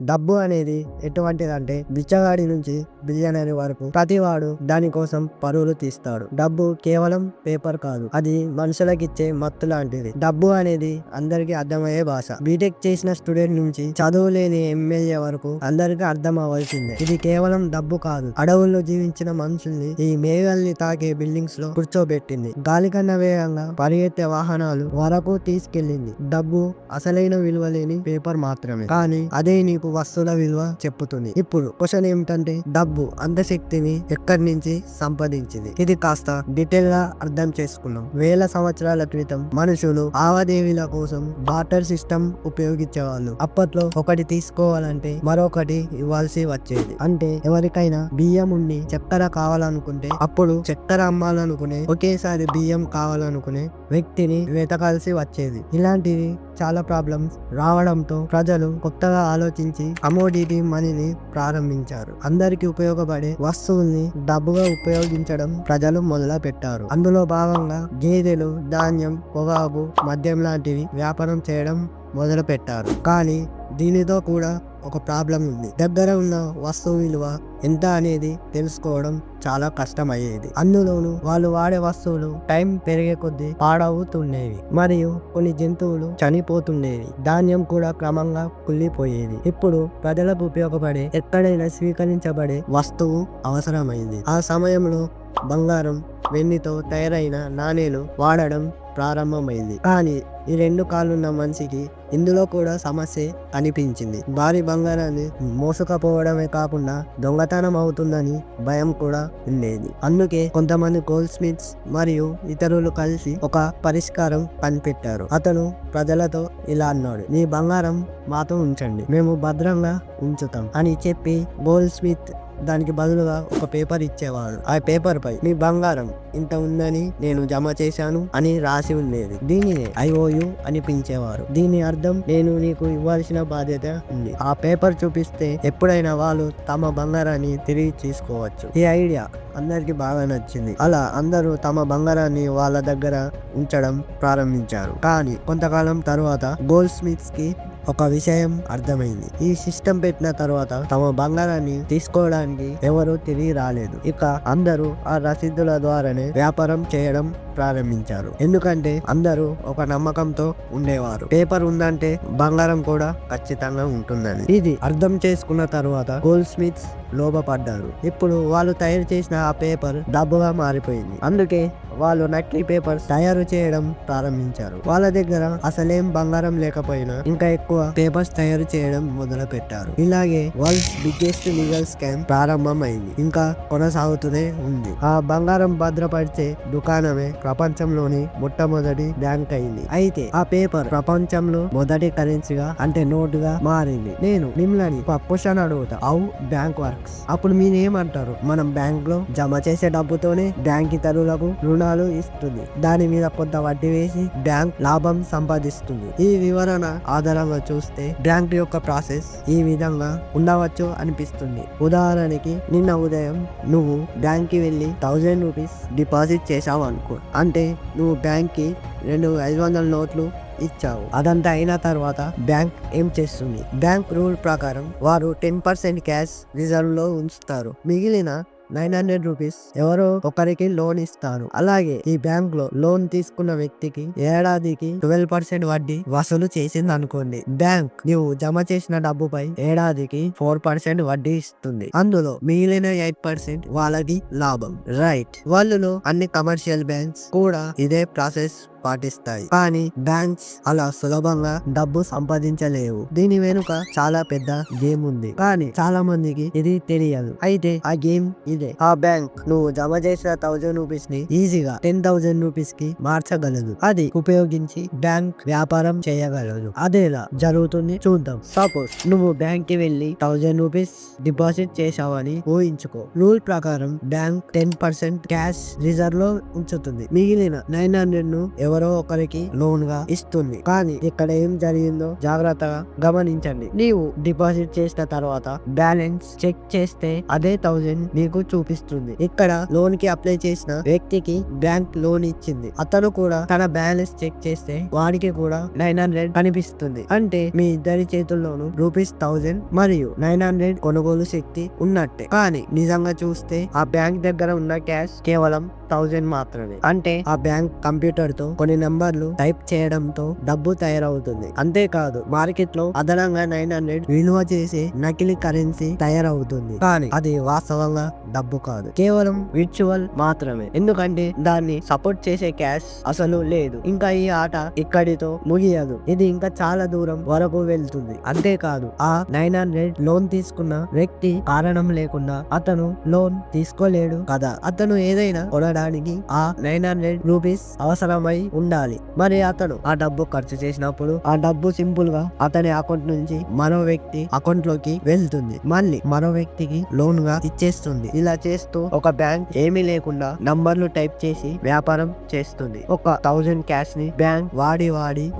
డబ్బు అనేది ఎటువంటిదంటే బిచ్చగాడి నుంచి బిలియనరీ వరకు ప్రతివాడు దానికోసం పరువులు తీస్తాడు. డబ్బు కేవలం పేపర్ కాదు, అది మనుషులకిచ్చే మత్తు లాంటిది. డబ్బు అనేది అందరికీ అర్థమయ్యే భాష. బీటెక్ చేసిన స్టూడెంట్ నుంచి చదువు లేని ఎమ్మెల్యే వరకు అందరికీ అర్థం అవ్వాల్సిందే. ఇది కేవలం డబ్బు కాదు, అడవుల్లో జీవించిన మనుషుల్ని ఈ మేఘల్ని తాకే బిల్డింగ్స్ లో కూర్చోబెట్టింది. గాలి కన్నా వేగంగా పరిగెత్తే వాహనాలు వరకు తీసుకెళ్లింది. డబ్బు అసలైన విలువ లేని పేపర్ మాత్రమే, కానీ అదే నీకు వస్తువుల విలువ చెప్పుతుంది. ఇప్పుడు క్వశ్చన్ ఏమిటంటే, డబ్బు అంత శక్తిని ఎక్కడి నుంచి సంపాదించింది? ఇది కాస్త డీటెయిల్ గా అర్థం చేసుకున్నాం. వేల సంవత్సరాల క్రితం మనుషులు లావాదేవీల కోసం బార్టర్ సిస్టమ్ ఉపయోగించేవాళ్ళు. అప్పట్లో ఒకటి తీసుకోవాలంటే మరొకటి ఇవ్వాల్సి వచ్చేది. అంటే ఎవరికైనా బియ్యం ఉండి చక్కెర కావాలనుకుంటే అప్పుడు చక్కెర అమ్మాలనుకునే, ఒకేసారి బియ్యం కావాలనుకునే వ్యక్తిని వెతకాల్సి వచ్చేది. ఇలాంటివి చాలా ప్రాబ్లమ్స్ రావడంతో ప్రజలు కొత్తగా ఆలోచించి కమోడిటీ మనీని ప్రారంభించారు. అందరికి ఉపయోగపడే వస్తువుల్ని డబ్బుగా ఉపయోగించడం ప్రజలు మొదలు పెట్టారు. అందులో భాగంగా గేదెలు, ధాన్యం, పొగాకు, మద్యం లాంటివి వ్యాపారం చేయడం మొదలు పెట్టారు. కానీ దీనితో కూడా ఒక ప్రాబ్లం ఉంది. దగ్గర ఉన్న వస్తువు విలువ ఎంత అనేది తెలుసుకోవడం చాలా కష్టమయ్యేది. అందులోనూ వాళ్ళు వాడే వస్తువులు టైం పెరిగే కొద్దీ పాడవుతుండేవి మరియు కొన్ని జంతువులు చనిపోతుండేవి. ధాన్యం కూడా క్రమంగా కుళ్ళిపోయేది. ఇప్పుడు ప్రజలకు ఉపయోగపడే, ఎక్కడైనా స్వీకరించబడే వస్తువు అవసరమైంది. ఆ సమయంలో బంగారం, వెండితో తయారైన నాణేలు వాడడం ప్రారంభమైంది. కానీ ఈ రెండు కాళ్ళున్న మనిషికి ఇందులో కూడా సమస్య అనిపించింది. భారీ బంగారాన్ని మోసుకపోవడమే కాకుండా దొంగతనం అవుతుందని భయం కూడా ఉండేది. అందుకే కొంతమంది గోల్డ్ స్మిత్స్ మరియు ఇతరులు కలిసి ఒక పరిష్కారం కనిపెట్టారు. అతను ప్రజలతో ఇలా అన్నాడు: "మీ బంగారం మాతో ఉంచండి, మేము భద్రంగా ఉంచుతాం" అని చెప్పి గోల్డ్ స్మిత్ దానికి బదులుగా ఒక పేపర్ ఇచ్చేవాడు. ఆ పేపర్ పై "మీ బంగారం ఇంత ఉందని నేను జమ చేశాను" అని రాసి ఉండేది. దీనినే IOU అనిపించేవారు. దీని అర్థం, నేను నీకు ఇవ్వాల్సిన బాధ్యత ఉంది. ఆ పేపర్ చూపిస్తే ఎప్పుడైనా వాళ్ళు తమ బంగారాన్ని తిరిగి తీసుకోవచ్చు. ఈ ఐడియా అందరికి బాగా నచ్చింది. అలా అందరూ తమ బంగారాన్ని వాళ్ళ దగ్గర ఉంచడం ప్రారంభించారు. కానీ కొంతకాలం తర్వాత గోల్డ్ స్మిత్స్ కి ఒక విషయం అర్థమైంది. ఈ సిస్టమ్ పెట్టిన తర్వాత తమ బంగారాన్ని తీసుకోవడానికి ఎవరు తిరిగి రాలేదు. ఇక అందరూ ఆ రసీదుల ద్వారానే వ్యాపారం చేయడం ప్రారంభించారు. ఎందుకంటే అందరూ ఒక నమ్మకంతో ఉండేవారు, పేపర్ ఉందంటే బంగారం కూడా ఖచ్చితంగా ఉంటుందని. ఇది అర్థం చేసుకున్న తర్వాత గోల్డ్ స్మిత్స్ లోపపడ్డారు. ఇప్పుడు వాళ్ళు తయారు చేసిన ఆ పేపర్ డబ్బుగా మారిపోయింది. అందుకే వాళ్ళు నకిలీ పేపర్స్ తయారు చేయడం ప్రారంభించారు. వాళ్ళ దగ్గర అసలేం బంగారం లేకపోయినా ఇంకా ఎక్కువ పేపర్స్ తయారు చేయడం మొదలు పెట్టారు. ఇలాగే వరల్డ్స్ బిగ్గెస్ట్ లీగల్ స్కామ్ ప్రారంభమైంది. ఇంకా కొనసాగుతూనే ఉంది. ఆ బంగారం భద్రపరిచే దుకాణమే ప్రపంచంలోని మొట్టమొదటి బ్యాంక్ అయింది. అయితే ఆ పేపర్ ప్రపంచంలో మొదటి కరెన్సీగా, అంటే నోటుగా మారింది. నేను మిమ్మల్ని ఒక క్వశ్చన్ అడుగుతా: హౌ బ్యాంక్ వర్క్స్? అప్పుడు మీరేమంటారు? మనం బ్యాంక్ లో జమ చేసే డబ్బుతోనే బ్యాంక్ ఇతరులకు రుణాలు ఇస్తుంది. దాని మీద కొంత వడ్డీ వేసి బ్యాంక్ లాభం సంపాదిస్తుంది. ఈ వివరణ ఆధారంగా చూస్తే బ్యాంక్ యొక్క ప్రాసెస్ ఈ విధంగా ఉండవచ్చు అనిపిస్తుంది. ఉదాహరణకి, నిన్న ఉదయం నువ్వు బ్యాంక్ కి వెళ్ళి 1000 రూపీస్ డిపాజిట్ చేసావు అనుకో. అంటే నువ్వు బ్యాంక్ కి 2 500 నోట్లు ఇచ్చావు. అదంతా అయిన తర్వాత బ్యాంక్ ఏం చేస్తుంది? బ్యాంక్ రూల్ ప్రకారం వారు 10% క్యాష్ రిజర్వ్ లో ఉంచుతారు. మిగిలిన 900 రూపీస్ ఎవరో ఒకరికి లోన్ ఇస్తారు. అలాగే ఈ బ్యాంక్ లో లోన్ తీసుకున్న వ్యక్తికి ఏడాదికి 12% వడ్డీ వసూలు చేసింది అనుకోండి. బ్యాంక్ నువ్వు జమ చేసిన డబ్బుపై ఏడాదికి 4% వడ్డీ ఇస్తుంది. అందులో మిగిలిన 8% వాళ్ళకి లాభం. రైట్. వాళ్ళలో అన్ని కమర్షియల్ బ్యాంక్స్ కూడా ఇదే ప్రాసెస్ పాటిస్తాయి. కానీ బ్యాంక్స్ అలా సులభంగా డబ్బు సంపాదించలేవు. దీని వెనుక చాలా పెద్ద గేమ్ ఉంది. కానీ చాలా మందికి ఇది తెలియదు. అయితే ఆ గేమ్ ఇదే. ఆ బ్యాంక్ నువ్వు జమ చేసిన 1000 రూపీస్ ని ఈజీగా 10,000 రూపీస్ కి మార్చగలదు. అది ఉపయోగించి బ్యాంక్ వ్యాపారం చేయగలదు. అదేలా జరుగుతుంది చూద్దాం. సపోజ్ నువ్వు బ్యాంక్ కి వెళ్ళి 1000 రూపీస్ డిపాజిట్ చేసావని ఊహించుకో. రూల్ ప్రకారం బ్యాంక్ 10% క్యాష్ రిజర్వ్ లో ఉంచుతుంది. మిగిలిన 900 ను ఎవరో ఒకరికి లోన్ గా ఇస్తుంది. కానీ ఇక్కడ ఏం జరిగిందో జాగ్రత్తగా గమనించండి. నీవు డిపాజిట్ చేసిన తర్వాత బ్యాలెన్స్ చెక్ చేస్తే అదే 1000 నీకు చూపిస్తుంది. ఇక్కడ లోన్ కి అప్లై చేసిన వ్యక్తికి బ్యాంక్ లోన్ ఇచ్చింది. అతను కూడా తన బ్యాలెన్స్ చెక్ చేస్తే వాడికి కూడా 900 కనిపిస్తుంది. అంటే మీ ఇద్దరి చేతుల్లోనూ ₹1000 మరియు 900 కొనుగోలు శక్తి ఉన్నట్టే. కానీ నిజంగా చూస్తే ఆ బ్యాంక్ దగ్గర ఉన్న క్యాష్ కేవలం 1000 మాత్రమే. అంటే ఆ బ్యాంక్ కంప్యూటర్ తో కొన్ని నంబర్లు టైప్ చేయడంతో డబ్బు తయారవుతుంది. అంతేకాదు మార్కెట్ లో అదనంగా 900 విలువ చేసే నకిలీ కరెన్సీ తయారవుతుంది. కానీ అది వాస్తవంగా డబ్బు కాదు, కేవలం విర్చువల్ మాత్రమే. ఎందుకంటే దాన్ని సపోర్ట్ చేసే క్యాష్ అసలు లేదు. ఇంకా ఈ ఆట ఇక్కడితో ముగియదు, ఇది ఇంకా చాలా దూరం వరకు వెళ్తుంది. అంతేకాదు ఆ 900 లోన్ తీసుకున్న వ్యక్తి కారణం లేకుండా అతను లోన్ తీసుకోలేడు కదా. అతను ఏదైనా కొనడానికి ఆ 900 రూపీస్ అవసరమై ఉండాలి. మరి అతను ఆ డబ్బు ఖర్చు చేసినప్పుడు ఆ డబ్బు సింపుల్ గా అతని అకౌంట్ నుంచి మరో వ్యక్తి అకౌంట్ లోకి వెళ్తుంది, మళ్ళీ మరో వ్యక్తికి లోన్ గా ఇచ్చేస్తుంది. ఇలా చేస్తూ ఒక బ్యాంక్ ఏమీ లేకుండా నంబర్లు టైప్ చేసి వ్యాపారం చేస్తుంది. ఒక 1000 క్యాష్ ని బ్యాంక్ వాడి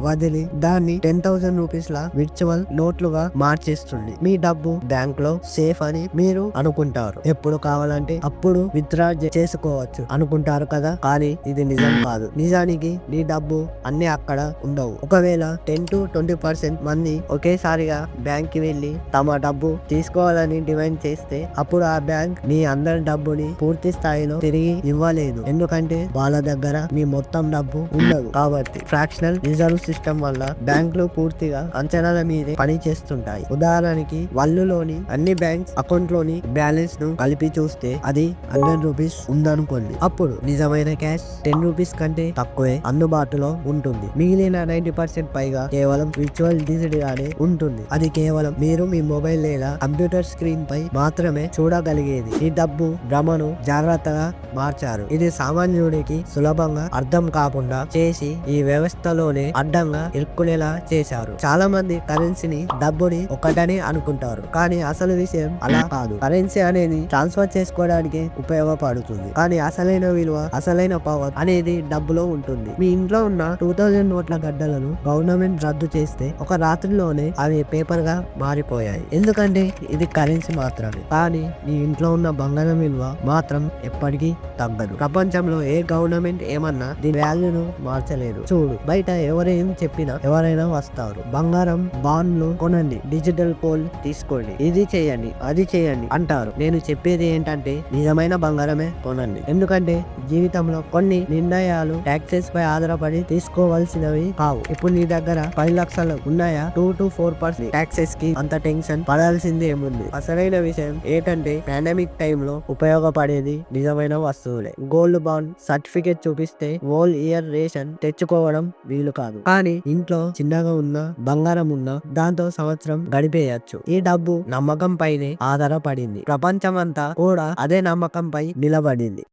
వదిలి దాన్ని 10,000 రూపీస్ లా విర్చువల్ నోట్లుగా మార్చేస్తుంది. మీ డబ్బు బ్యాంక్ లో సేఫ్ అని మీరు అనుకుంటారు. ఎప్పుడు కావాలంటే అప్పుడు విత్డ్రా చేసుకోవచ్చు అనుకుంటారు కదా. కానీ ఇది నిజం కాదు. నిజానికి నీ డబ్బు అన్ని అక్కడ ఉండవు. ఒకవేళ 10 to 20% మంది ఒకేసారిగా బ్యాంక్ కి వెళ్లి తమ డబ్బు తీసుకోవాలని డిమాండ్ చేస్తే అప్పుడు ఆ బ్యాంక్ మీ అందరి డబ్బుని పూర్తి స్థాయిలో తిరిగి ఇవ్వలేదు. ఎందుకంటే వాళ్ళ దగ్గర మీ మొత్తం డబ్బు ఉండదు. కాబట్టి ఫ్రాక్షనల్ రిజర్వ్ సిస్టమ్ వల్ల బ్యాంకులు పూర్తిగా అంచనాల మీదే పని చేస్తుంటాయి. ఉదాహరణకి వల్లులోని అన్ని బ్యాంక్స్ అకౌంట్ లోని బ్యాలెన్స్ ను కలిపి చూస్తే అది 100 రూపీస్ ఉందనుకోండి. అప్పుడు నిజమైన క్యాష్ 10 రూపీస్ కంటే తక్కువే అందుబాటులో ఉంటుంది. మిగిలిన 90% పైగా కేవలం విర్చువల్ డిజిట్ గానే ఉంటుంది. అది కేవలం మీరు మీ మొబైల్ లేదా కంప్యూటర్ స్క్రీన్ పై మాత్రమే చూడగలిగేది. ఈ డబ్బు భ్రమను జాగ్రత్తగా మార్చారు. ఇది సామాన్యుడికి సులభంగా అర్థం కాకుండా చేసి ఈ వ్యవస్థలోనే అడ్డంగా ఇరుక్కునేలా చేశారు. చాలా మంది కరెన్సీని డబ్బుని ఒకటని అనుకుంటారు, కానీ అసలు విషయం అలా కాదు. కరెన్సీ అనేది ట్రాన్స్ఫర్ చేసుకోవడానికి ఉపయోగపడుతుంది, కానీ అసలైన విలువ, అసలైన పవర్ అనేది డబ్బులో ఉంటుంది. మీ ఇంట్లో ఉన్న 2000 నోట్ల గడ్డలను గవర్నమెంట్ రద్దు చేస్తే ఒక రాత్రిలోనే అవి పేపర్ గా మారిపోయాయి. ఎందుకంటే ఇది కరెన్సీ మాత్రమే. కానీ మీ ఇంట్లో ఉన్న బంగారం విలువ మాత్రం ఎప్పటికీ తగ్గదు. ప్రపంచంలో ఏ గవర్నమెంట్ ఏమన్నా దీని వాల్యూను మార్చలేదు. చూడు, బయట ఎవరేం చెప్పినా ఎవరైనా వస్తారు. బంగారం బాండ్లు కొనండి, డిజిటల్ గోల్డ్ తీసుకోండి, ఇది చేయండి, అది చేయండి అంటారు. నేను చెప్పేది ఏంటంటే నిజమైన బంగారమే కొనండి. ఎందుకంటే జీవితంలో కొన్ని నిర్ణయాలు ట్యాక్సెస్ పై ఆధారపడి తీసుకోవాల్సినవి కావు. ఇప్పుడు నీ దగ్గర 10 లక్షలు ఉన్నాయా, 2 to 4% ట్యాక్సెస్ కి అంత టెన్షన్ పడాల్సింది ఏముంది. అసలైన విషయం ఏంటంటే పాండమిక్ టైంలో ఉపయోగపడేది నిజమైన వస్తువులే. గోల్డ్ బాండ్ సర్టిఫికేట్ చూపిస్తే హోల్ ఇయర్ రేషన్ తెచ్చుకోవడం వీలు కాదు. కానీ ఇంట్లో చిన్నగా ఉన్న బంగారం ఉన్నా దాంతో సంవత్సరం గడిపేయచ్చు. ఈ డబ్బు నమ్మకం పైనే ఆధారపడింది. ప్రపంచం అంతా కూడా అదే నమ్మకంపై నిలబడింది.